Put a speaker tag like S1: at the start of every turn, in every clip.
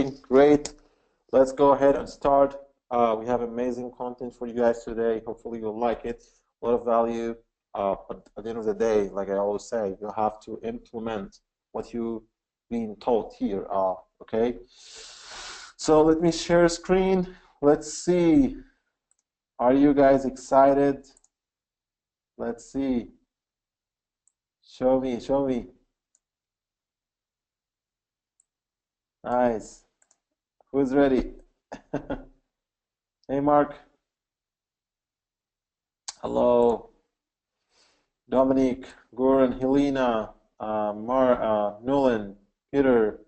S1: working. Great. Let's go ahead and start. We have amazing content for you guys today. Hopefully you'll like it. A lot of value. At the end of the day, like I always say, you have to implement what you've been taught here. Okay. So let me share screen. Let's see. Are you guys excited? Let's see. Show me, show me. Nice. Who's ready? Hey, Mark. Hello. Dominic, Goran, Helena, Nolan, Peter,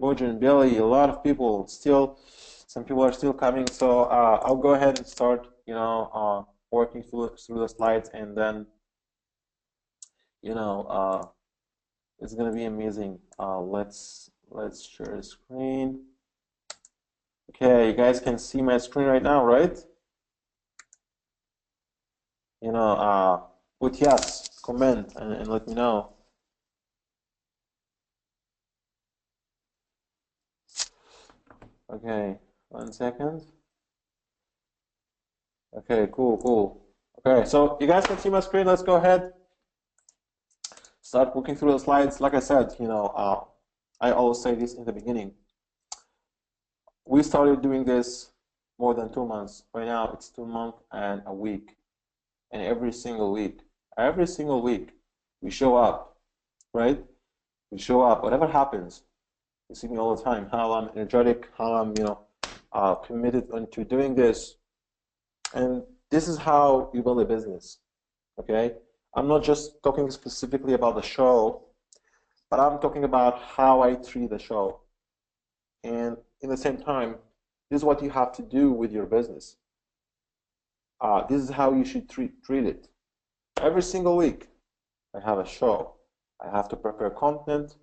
S1: Bojan, Billy, a lot of people still. Some people are still coming, so I'll go ahead and start, working through the slides, and then, it's gonna be amazing. Let's share the screen. Okay, you guys can see my screen right now, right? Put yes, comment, and let me know. Okay, 1 second. Okay, cool. Okay, so you guys can see my screen. Let's go ahead. Start working through the slides. Like I said, I always say this in the beginning. We started doing this more than 2 months. Right now, it's 2 months and a week. And every single week, we show up, right? We show up, whatever happens. You see me all the time, how I'm energetic, how I'm, committed into doing this. And this is how you build a business, okay? I'm not just talking specifically about the show, but I'm talking about how I treat the show. And in the same time, this is what you have to do with your business. This is how you should treat it. Every single week, I have a show. I have to prepare content.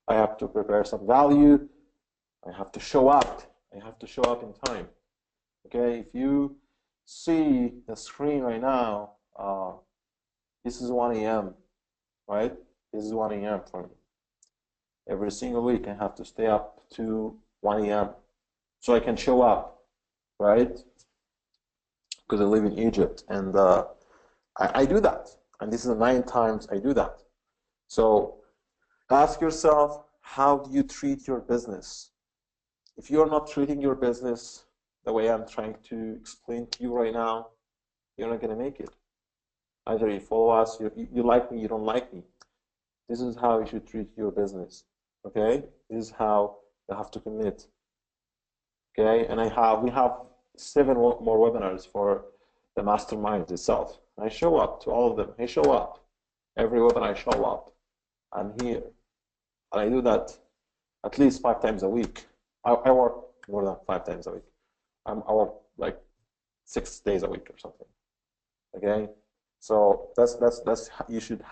S1: I have to prepare some value. I have to show up. I have to show up in time. Okay, if you see the screen right now, this is 1 a.m., right? This is 1 a.m. for me. Every single week, I have to stay up to 1 a.m. so I can show up, right? Because I live in Egypt, and I do that. And this is the 9 times I do that. So ask yourself, how do you treat your business? If you're not treating your business the way I'm trying to explain to you right now, you're not going to make it. Either you follow us, you like me, you don't like me. This is how you should treat your business. Okay? This is how you have to commit. Okay? And we have 7 more webinars for the mastermind itself. I show up to all of them. I show up. Every webinar I show up. I'm here. And I do that at least 5 times a week. I work more than 5 times a week. I work like 6 days a week or something. Okay? So that's how you should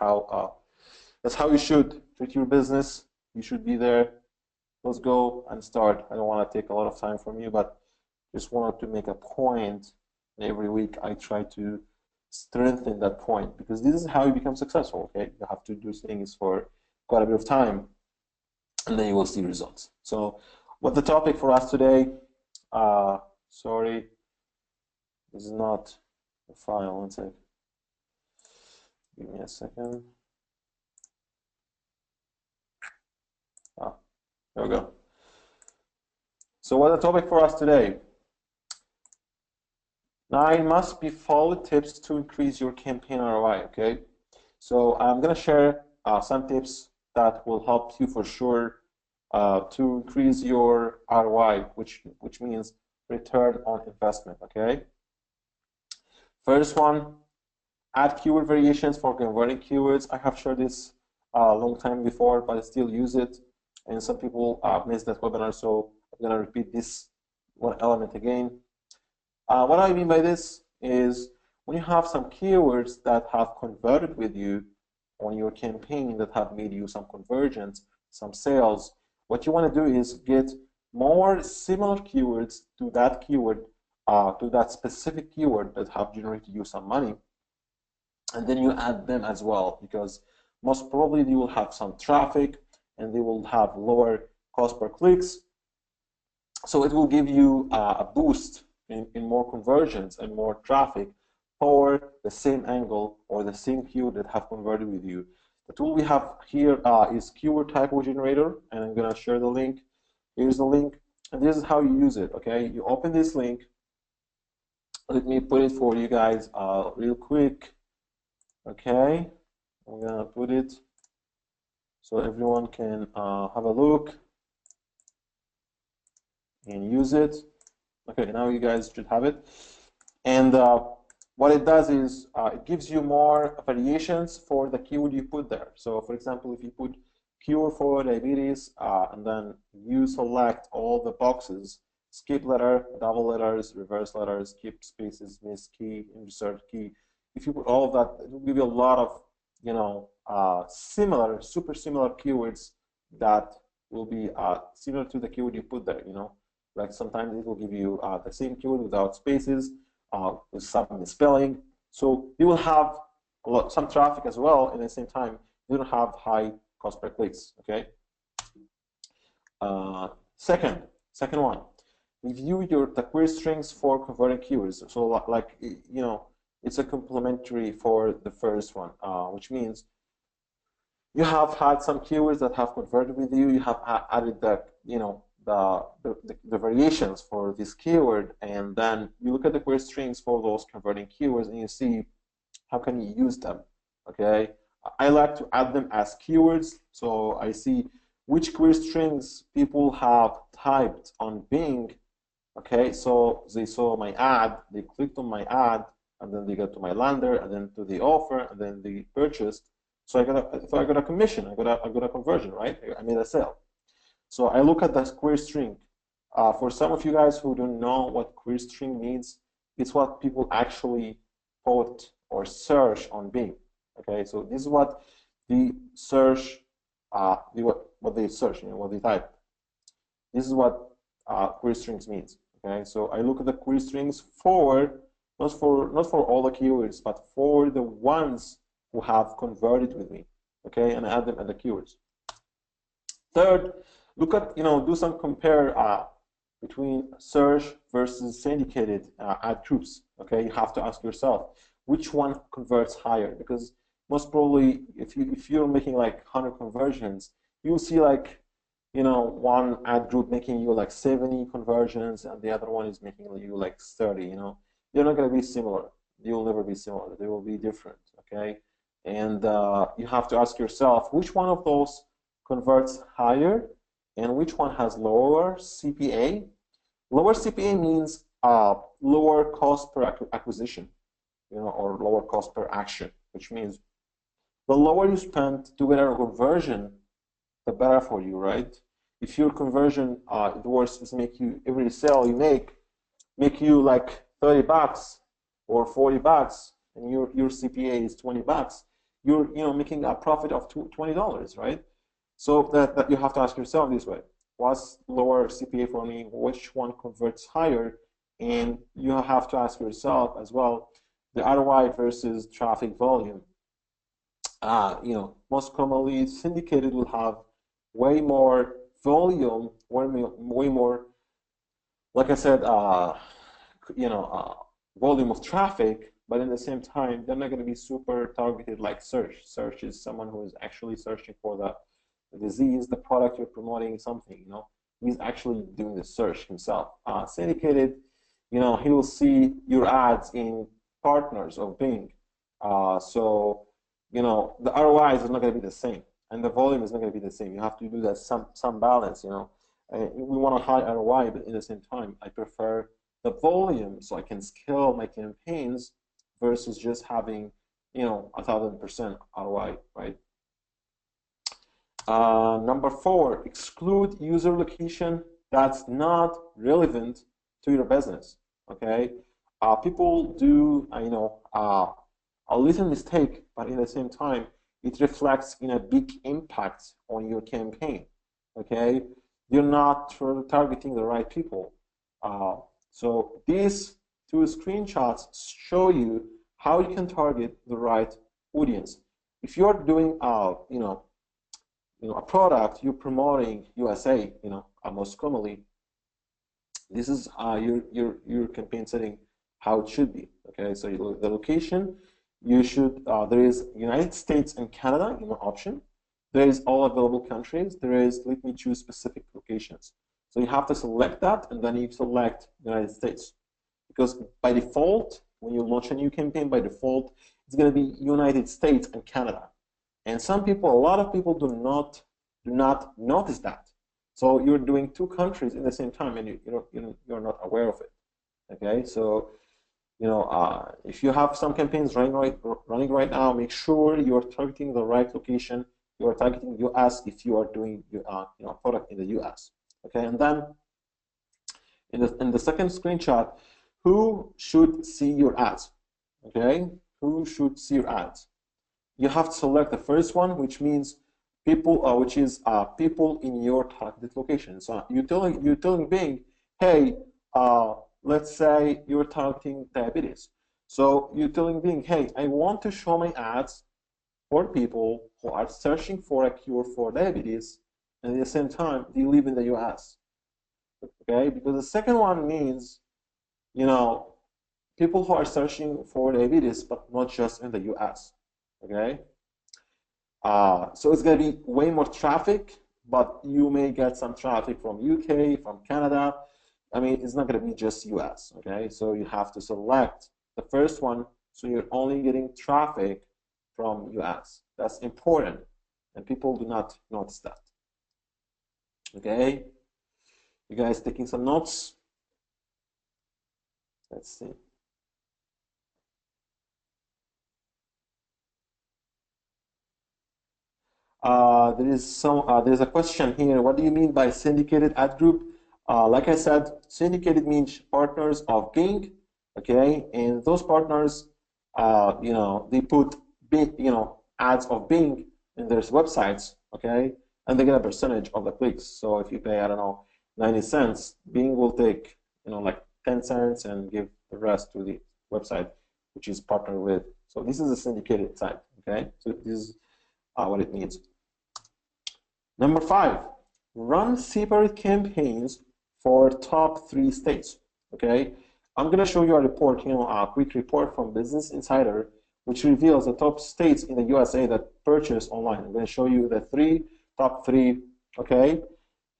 S1: that's how you should treat your business. You should be there. Let's go and start. I don't want to take a lot of time from you, but just wanted to make a point. And every week I try to strengthen that point, because this is how you become successful. Okay, you have to do things for quite a bit of time, and then you will see results. So, what the topic for us today? Sorry, this is not the file. 1 sec. Give me a second. There we go. So what the topic for us today? 9 must be followed tips to increase your campaign ROI, okay? So I'm gonna share some tips that will help you for sure to increase your ROI, which means return on investment, okay? First one, add keyword variations for converting keywords. I have shared this a long time before, but I still use it. And some people missed that webinar, so I'm going to repeat this one element again. What I mean by this is when you have some keywords that have converted with you on your campaign, that have made you some conversions, some sales, what you want to do is get more similar keywords to that keyword, to that specific keyword that have generated you some money, and then you add them as well, because most probably you will have some traffic and they will have lower cost per clicks, So it will give you a boost in more conversions and more traffic for the same angle or the same keyword that have converted with you. The tool we have here is Keyword Typo Generator, and I'm going to share the link. Here's the link, and this is how you use it. Okay, you open this link. Let me put it for you guys real quick. Okay, I'm going to put it so everyone can have a look and use it. Okay, now you guys should have it. And what it does is it gives you more variations for the keyword you put there. So for example, if you put keyword for diabetes and then you select all the boxes, skip letter, double letters, reverse letters, skip spaces, miss key, insert key. If you put all of that, it will give you a lot of, you know, similar, super similar keywords that will be similar to the keyword you put there, you know. Like sometimes it will give you the same keyword without spaces, with some misspelling. So you will have some traffic as well, and at the same time, you don't have high cost per clicks. Okay. Second one, review the query strings for converting keywords. So like you know, it's a complementary for the first one, which means you have had some keywords that have converted with you. You have added the, you know, the variations for this keyword, and then you look at the query strings for those converting keywords, and you see how can you use them. Okay, I like to add them as keywords, so I see which query strings people have typed on Bing. Okay, so they saw my ad, they clicked on my ad, and then they got to my lander, and then to the offer, and then they purchased. So I got a commission, I got a conversion, right? I made a sale. So I look at the query string. For some of you guys who don't know what query string means, it's what people actually put or search on Bing. Okay, so this is what the search, what they search, you know, what they type. This is what query strings means. Okay, so I look at the query strings for not for all the keywords, but for the ones who have converted with me. Okay, and I add them as the keywords. Third, look at, you know, do some compare between search versus syndicated ad groups. Okay, you have to ask yourself which one converts higher, because most probably if you're making like 100 conversions, you'll see like, you know, one ad group making you like 70 conversions and the other one is making you like 30. You know, they're not going to be similar. You'll never be similar. They will be different. Okay, and you have to ask yourself which one of those converts higher and which one has lower CPA. Lower CPA means lower cost per acquisition, you know, or lower cost per action, which means the lower you spend to get a conversion, the better for you, right? If your conversion, the worst is make you, every sale you make you like 30 bucks or 40 bucks, and your CPA is 20 bucks, you're, you know, making a profit of $20, right? So that you have to ask yourself this way: what's lower CPA for me? Which one converts higher? And you have to ask yourself as well the ROI versus traffic volume. You know, most commonly syndicated will have way more volume, way more, like I said, you know, volume of traffic, but in the same time, they're not going to be super targeted like search. Search is someone who is actually searching for the disease, the product you're promoting, something, you know, he's actually doing the search himself. Syndicated, you know, he will see your ads in partners of Bing. So, you know, the ROI is not going to be the same, and the volume is not going to be the same. You have to do that some balance, you know. We want a high ROI, but in the same time, I prefer the volume so I can scale my campaigns versus just having, you know, 1,000% ROI, right? Number 4, exclude user location that's not relevant to your business. Okay, people do, you know, a little mistake, but in the same time, it reflects in a big impact on your campaign. Okay, you're not targeting the right people. So these 2 screenshots show you how you can target the right audience. If you're doing, you know, a product you're promoting USA, you know, most commonly, This is your campaign setting, how it should be. Okay, so the location, you should there is United States and Canada in one option. There is all available countries. There is, let me choose specific locations. So you have to select that, and then you select United States, because by default, when you launch a new campaign, by default, it's going to be United States and Canada. And some people, a lot of people do not notice that. So you're doing two countries in the same time, and you're not aware of it. Okay, so if you have some campaigns running right now, make sure you're targeting the right location. You are targeting US if you are doing product in the US. Okay, and then in the second screenshot, who should see your ads? Okay, who should see your ads? You have to select the first one, which means people, which is people in your targeted location. So you're telling Bing, hey, let's say you're targeting diabetes. So you're telling Bing, hey, I want to show my ads for people who are searching for a cure for diabetes, and at the same time they live in the US. Okay, because the second one means, people who are searching for diabetes, but not just in the US. Okay, so it's going to be way more traffic, but you may get some traffic from UK, from Canada. I mean, it's not going to be just US. Okay, so you have to select the first one, so you're only getting traffic from US. That's important, and people do not notice that. Okay, you guys taking some notes? Let's see. There's a question here. What do you mean by syndicated ad group? Like I said, syndicated means partners of Bing, okay, and those partners, they put ads of Bing in their websites, okay, and they get a percentage of the clicks. So if you pay, I don't know, 90 cents, Bing will take, like 10 cents and give the rest to the website, which is partnered with. So this is a syndicated site, okay. So this is what it means. Number 5, run separate campaigns for top 3 states. Okay, I'm going to show you a report, a quick report from Business Insider, which reveals the top states in the USA that purchase online. I'm going to show you the top three. Okay,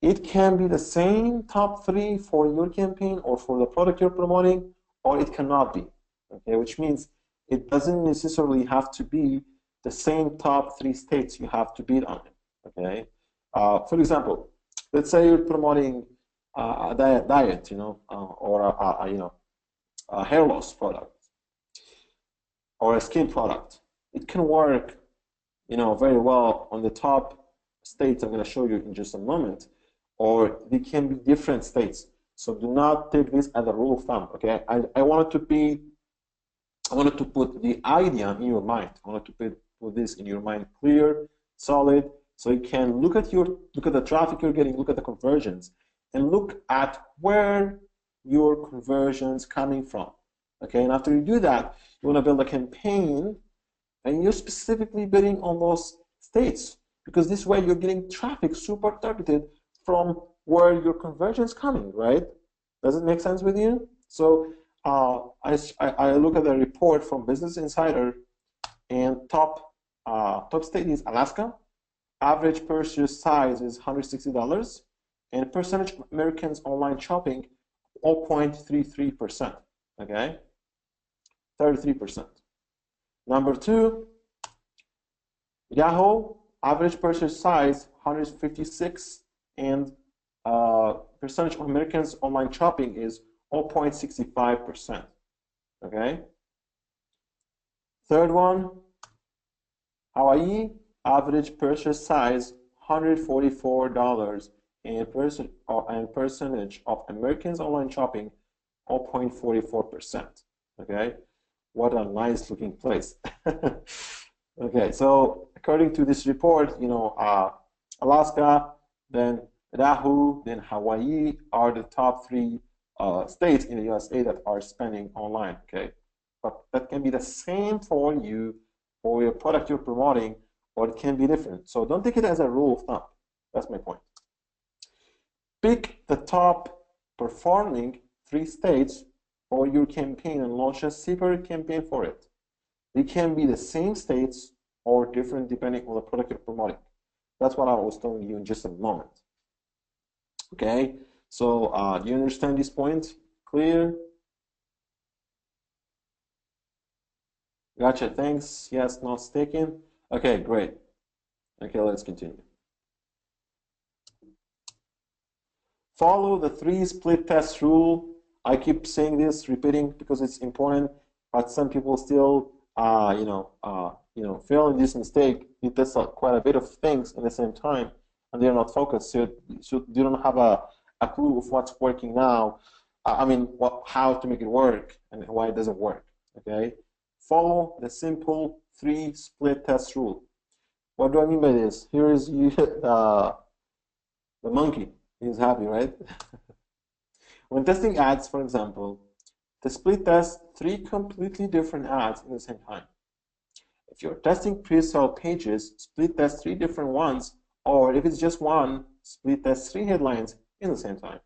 S1: it can be the same top 3 for your campaign or for the product you're promoting, or it cannot be. Okay, which means it doesn't necessarily have to be the same top 3 states you have to bid on it. Okay, for example, let's say you're promoting a diet, or a hair loss product or a skin product. It can work, very well on the top states I'm going to show you in just a moment, or they can be different states. So do not take this as a rule of thumb. Okay, I wanted to put the idea in your mind. I wanted to put this in your mind clear, solid, so you can look at the traffic you're getting, look at the conversions, and look at where your conversions coming from. Okay, and after you do that, you want to build a campaign, and you're specifically bidding on those states, because this way you're getting traffic super targeted from where your conversion is coming, right? Does it make sense with you? So I look at the report from Business Insider, and top state is Alaska. Average purchase size is $160, and percentage of Americans online shopping 0.33%. Okay, 33%. Number 2, Yahoo. Average purchase size 156, and percentage of Americans online shopping is 0.65%. Okay. Third one, Hawaii. Average purchase size $144, and percentage of Americans online shopping 0.44%. Okay, what a nice looking place. Okay, so according to this report, Alaska, then Yahoo, then Hawaii are the top 3 states in the USA that are spending online. Okay, but that can be the same for you, for your product you're promoting, or it can be different. So don't take it as a rule of thumb. That's my point. Pick the top performing 3 stages for your campaign and launch a separate campaign for it. They can be the same states or different depending on the product you're promoting. That's what I was telling you in just a moment. Okay, so do you understand this point? Clear? Gotcha, thanks. Yes, not taken. Okay, great. Okay, let's continue. Follow the 3 split test rule. I keep saying this, repeating because it's important, but some people still, fail in this mistake. They test quite a bit of things at the same time, and they're not focused. So you don't have a clue of what's working now. How to make it work and why it doesn't work. Okay, follow the simple 3 split test rule. What do I mean by this? Here is the monkey. He's happy, right? When testing ads, for example, the split test 3 completely different ads at the same time. If you're testing pre-sale pages, split test 3 different ones, or if it's just one, split test 3 headlines in the same time.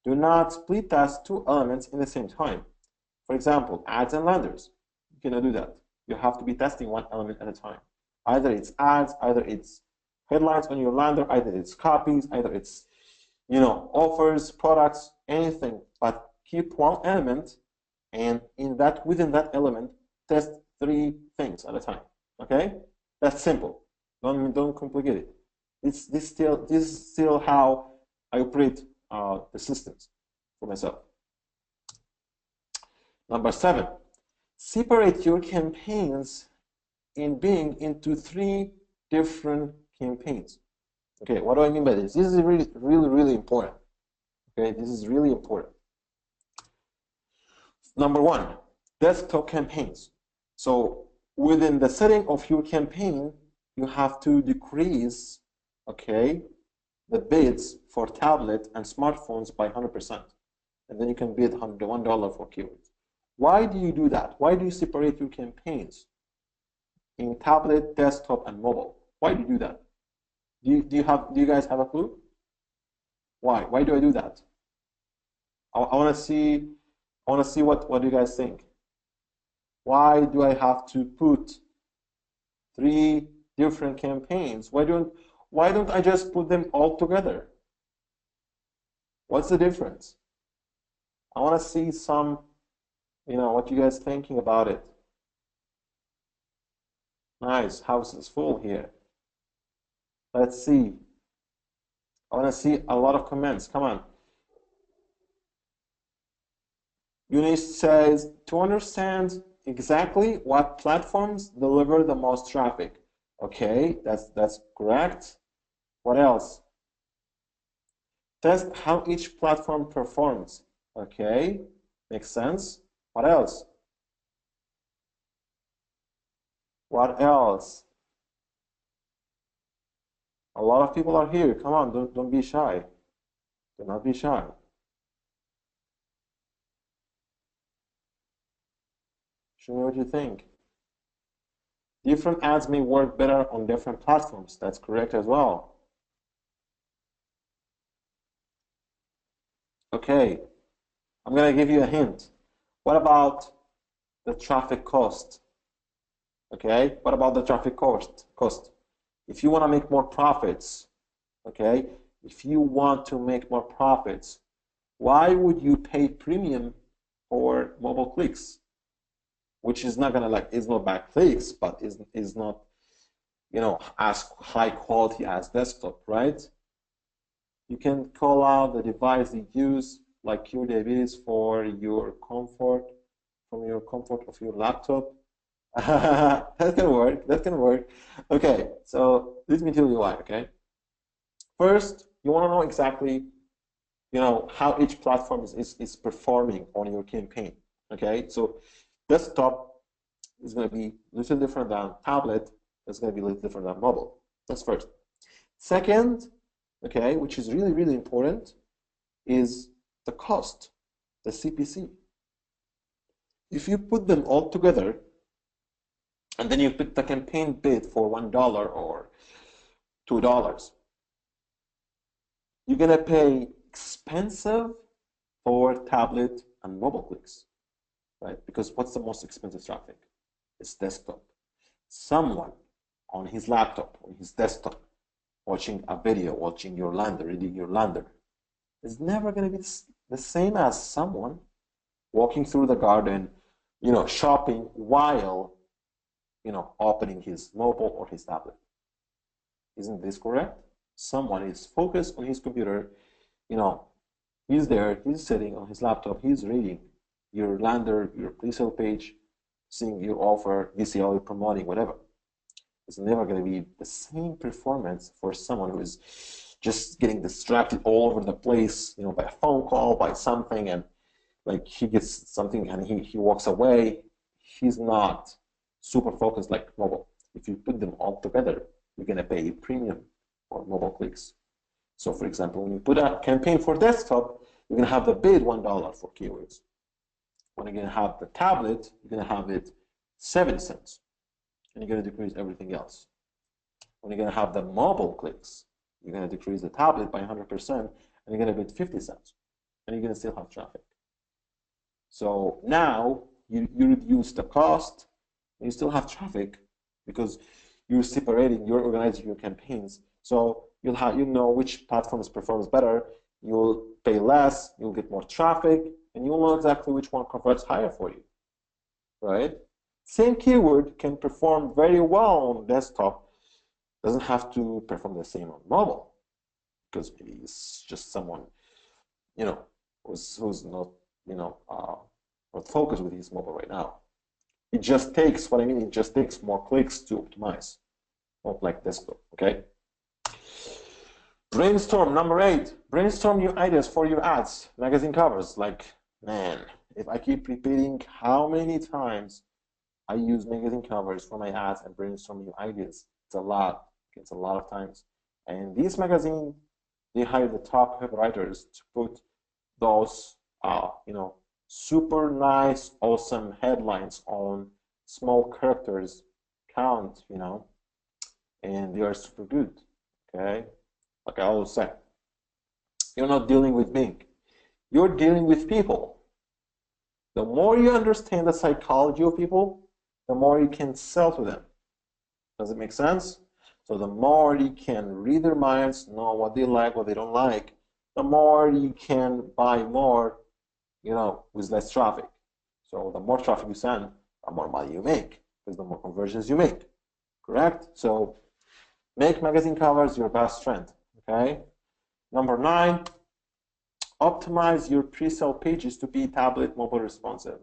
S1: Do not split test 2 elements in the same time. For example, ads and landers. You cannot do that. You have to be testing 1 element at a time. Either it's ads, either it's headlines on your lander, either it's copies, either it's offers, products, anything, but keep 1 element, and within that element, test 3 things at a time. Okay, that's simple. Don't complicate it. This is still how I operate the systems for myself. Number 7, separate your campaigns into 3 different campaigns. Okay, what do I mean by this? This is really, really, really important. Okay, this is really important. Number 1, desktop campaigns. So within the setting of your campaign, you have to decrease, okay, the bids for tablet and smartphones by 100%. And then you can bid $1 for keywords. Why do you do that? Why do you separate your campaigns in tablet, desktop, and mobile? Why do you do that? Do you guys have a clue? Why? Why do I do that? I want to see what you guys think. Why do I have to put 3 different campaigns? Why don't I just put them all together? What's the difference? I want to see some, what you guys thinking about it. Nice, house is full here. Let's see. I want to see a lot of comments. Come on. Eunice says, to understand exactly what platforms deliver the most traffic. Okay, that's correct. What else? Test how each platform performs. Okay, makes sense. What else? What else? A lot of people are here. Come on, don't be shy. Do not be shy. Show me what you think. Different ads may work better on different platforms. That's correct as well. Okay, I'm going to give you a hint. What about the traffic cost? Okay, what about the traffic cost? If you want to make more profits, okay, if you want to make more profits, why would you pay premium for mobile clicks? Which is not gonna is not bad clicks, but is not as high quality as desktop, right? You can call out the device you use, like your diabetes, for your comfort, from your comfort of your laptop. That can work. That can work. Okay, so let me tell you why. Okay, first you want to know exactly, how each platform is performing on your campaign. Okay, so desktop is going to be a little different than tablet. It's going to be a little different than mobile. That's first. Second, okay, which is really, really important, is the cost, the CPC. If you put them all together, and then you pick the campaign bid for $1 or $2, you're going to pay expensive for tablet and mobile clicks, right? Because what's the most expensive traffic? It's desktop. Someone on his laptop, on his desktop, watching a video, watching your lander, reading your lander, is never going to be the same as someone walking through the garden, shopping while, opening his mobile or his tablet. Isn't this correct? Someone is focused on his computer, he's there, he's sitting on his laptop, he's reading your lander, your pre-sale page, seeing your offer, VCL you're promoting, whatever. It's never going to be the same performance for someone who is just getting distracted all over the place, by a phone call, by something, and like he gets something and he walks away. He's not super focused like mobile. If you put them all together, you're going to pay a premium for mobile clicks. So for example, when you put a campaign for desktop, you're going to have the bid $1 for keywords. When you're going to have the tablet, you're going to have it 70 cents. And you're going to decrease everything else. When you're going to have the mobile clicks, you're going to decrease the tablet by 100%, and you're going to bid 50 cents. And you're going to still have traffic. So now you reduce the cost, and you still have traffic because you're separating, you're organizing your campaigns. So you'll know which platforms performs better. You'll pay less, you'll get more traffic, and you'll know exactly which one converts higher for you, right? Same keyword can perform very well on desktop. Doesn't have to perform the same on mobile because maybe it's just someone, who's not, not focused with his mobile right now. It just takes, it just takes more clicks to optimize, not like desktop, okay? Brainstorm, number 8. Brainstorm new ideas for your ads, magazine covers. Like, man, if I keep repeating how many times I use magazine covers for my ads and brainstorm new ideas, it's a lot. It's a lot of times. And these magazines, they hire the top writers to put those, super nice, awesome headlines on small characters count, and they are super good, okay? Like I always say, you're not dealing with Bing. You're dealing with people. The more you understand the psychology of people, the more you can sell to them. Does it make sense? So the more you can read their minds, know what they like, what they don't like, the more you can buy more, with less traffic. So the more traffic you send, the more money you make, because the more conversions you make, correct? So make magazine covers your best friend, okay? Number 9, optimize your pre-sale pages to be tablet mobile responsive.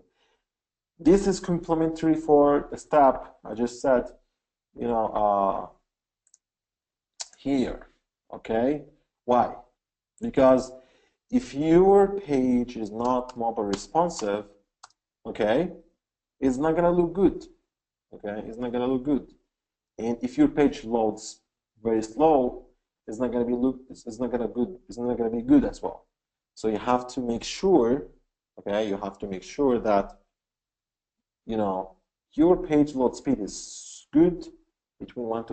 S1: This is complementary for the step I just said, here, okay? Why? Because if your page is not mobile responsive, okay, it's not gonna look good, okay? It's not gonna look good. And if your page loads very slow, it's not gonna be good as well. So you have to make sure, okay, that your page load speed is good between 1 and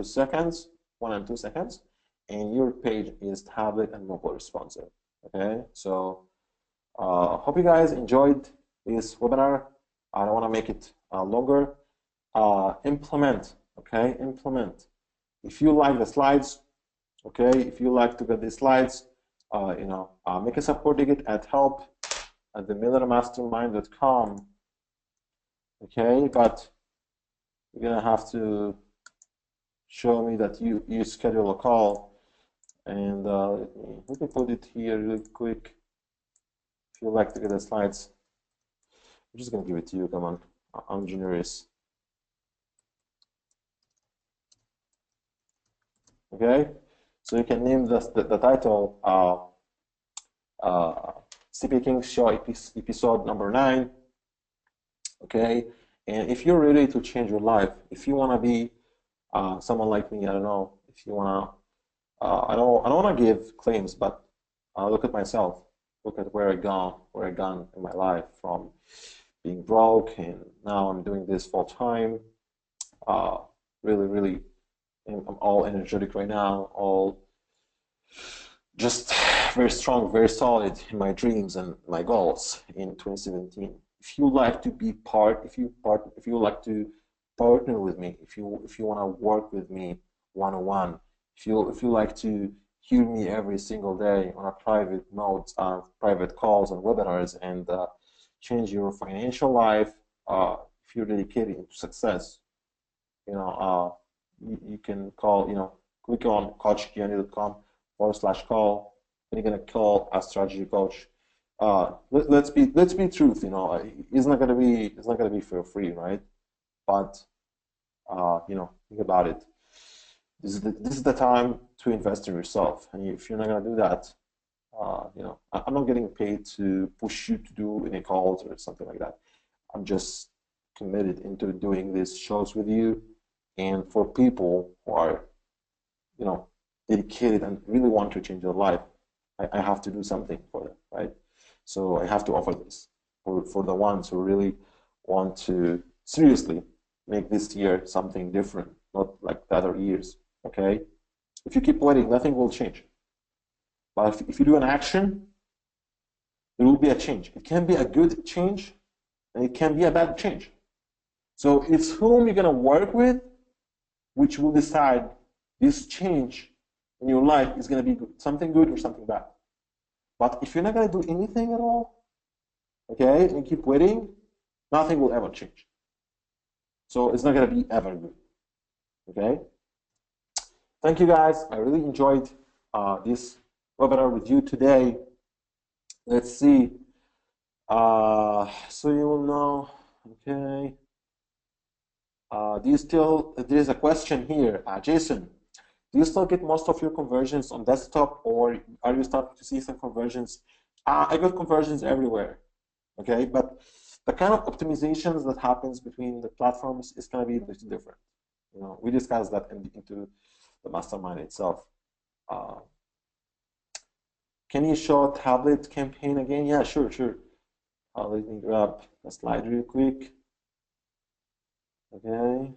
S1: 2 seconds, and your page is tablet and mobile responsive. Okay, so hope you guys enjoyed this webinar. I don't want to make it longer. Implement, okay, implement. If you like the slides, okay, if you like to get these slides, make a support ticket at help@themillermastermind.com. Okay, but you're gonna have to show me that you schedule a call, and let me put it here really quick. If you like to get the slides, I'm just gonna give it to you. Come on, I'm generous. Okay, so you can name the title CPA Kings Show episode number 9. Okay, and if you're ready to change your life, if you want to be someone like me, I don't know, if you want to, I don't want to give claims, but look at myself, look at where I gone in my life, from being broke, and now I'm doing this full time. Really, I'm all energetic right now, all just very strong, very solid in my dreams and my goals in 2017. If you like to be if you like to partner with me, if you want to work with me one-on-one, if you like to hear me every single day on a private notes, private calls and webinars, and change your financial life, if you're dedicated to success, you can call, click on coachgianni.com/call, and you're gonna call a strategy coach. Let's be truth, it's not gonna be for free, right? But think about it. This is the time to invest in yourself, and if you're not gonna do that, I'm not getting paid to push you to do any calls or something like that. I'm just committed into doing these shows with you, and for people who are, dedicated and really want to change their life, I have to do something for them, right? So I have to offer this for the ones who really want to seriously make this year something different, not like the other years, okay? If you keep waiting, nothing will change. But if you do an action, there will be a change. It can be a good change, and it can be a bad change. So it's whom you're going to work with, which will decide this change in your life is going to be something good or something bad. But if you're not going to do anything at all, okay, and you keep waiting, nothing will ever change. So it's not going to be ever good, okay? Thank you, guys. I really enjoyed this webinar with you today. Let's see. So you will know, okay. There's a question here. Jason, do you still get most of your conversions on desktop, or are you starting to see some conversions? I got conversions everywhere, okay? But the kind of optimizations that happens between the platforms is going to be a little different. We discussed that into the mastermind itself. Can you show tablet campaign again? Yeah, sure. Let me grab a slide real quick. Okay.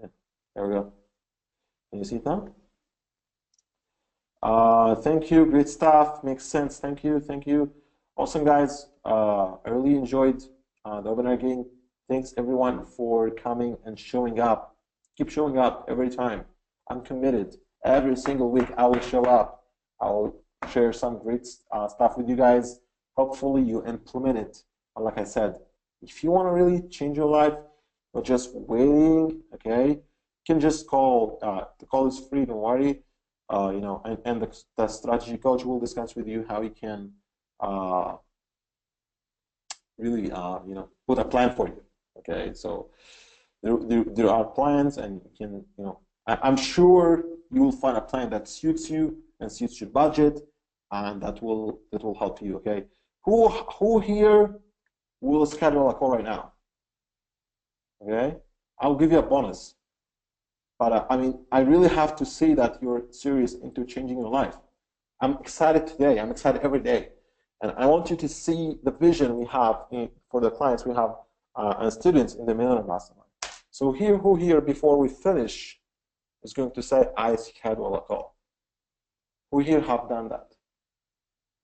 S1: Yeah, there we go. Can you see it now? Thank you. Great stuff. Makes sense. Thank you. Awesome, guys. I really enjoyed the webinar again. Thanks, everyone, for coming and showing up. Keep showing up every time. I'm committed. Every single week, I will show up. I will share some great stuff with you guys. Hopefully, you implement it. And like I said, if you want to really change your life, not just waiting, okay, you can just call. The call is free, don't worry. And the strategy coach will discuss with you how you can really, put a plan for you. Okay, so there are plans, and you can, I'm sure you will find a plan that suits you and suits your budget, and that will help you. Okay, who here will schedule a call right now? Okay, I'll give you a bonus. But I really have to see that you're serious into changing your life. I'm excited today. I'm excited every day. And I want you to see the vision we have for the clients we have and students in the Millionaire Mastermind. So who here, before we finish, is going to say, I schedule a call? Who here have done that?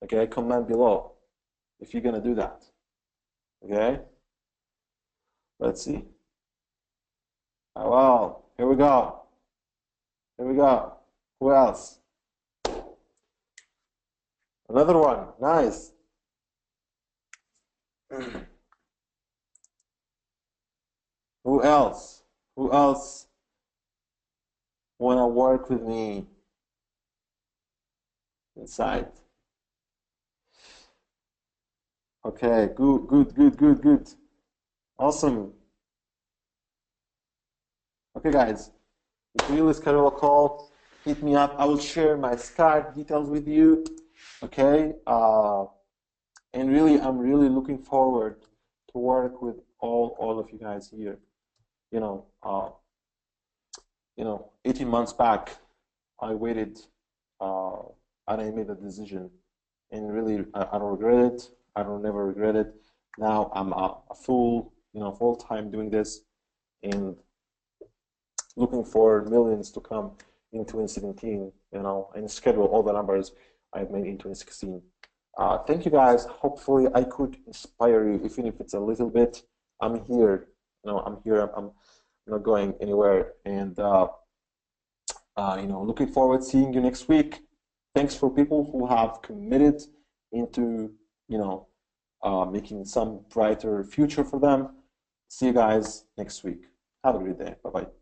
S1: Okay, comment below if you're going to do that. Okay, let's see. Wow, here we go. Who else? Another one. Nice. Who else want to work with me inside? Okay, good. Awesome. Okay, guys, if you will schedule a call, hit me up. I will share my Skype details with you. Okay, and really, I'm really looking forward to work with all of you guys here. 18 months back, I waited, and I made a decision, and really, I don't regret it. I don't never regret it. Now I'm a full time doing this, and looking for millions to come in 2017. and schedule all the numbers I've made in 2016. Thank you guys. Hopefully I could inspire you, even if it's a little bit. I'm here. I'm here. I'm not going anywhere. And looking forward to seeing you next week. Thanks for people who have committed into making some brighter future for them. See you guys next week. Have a great day. Bye bye.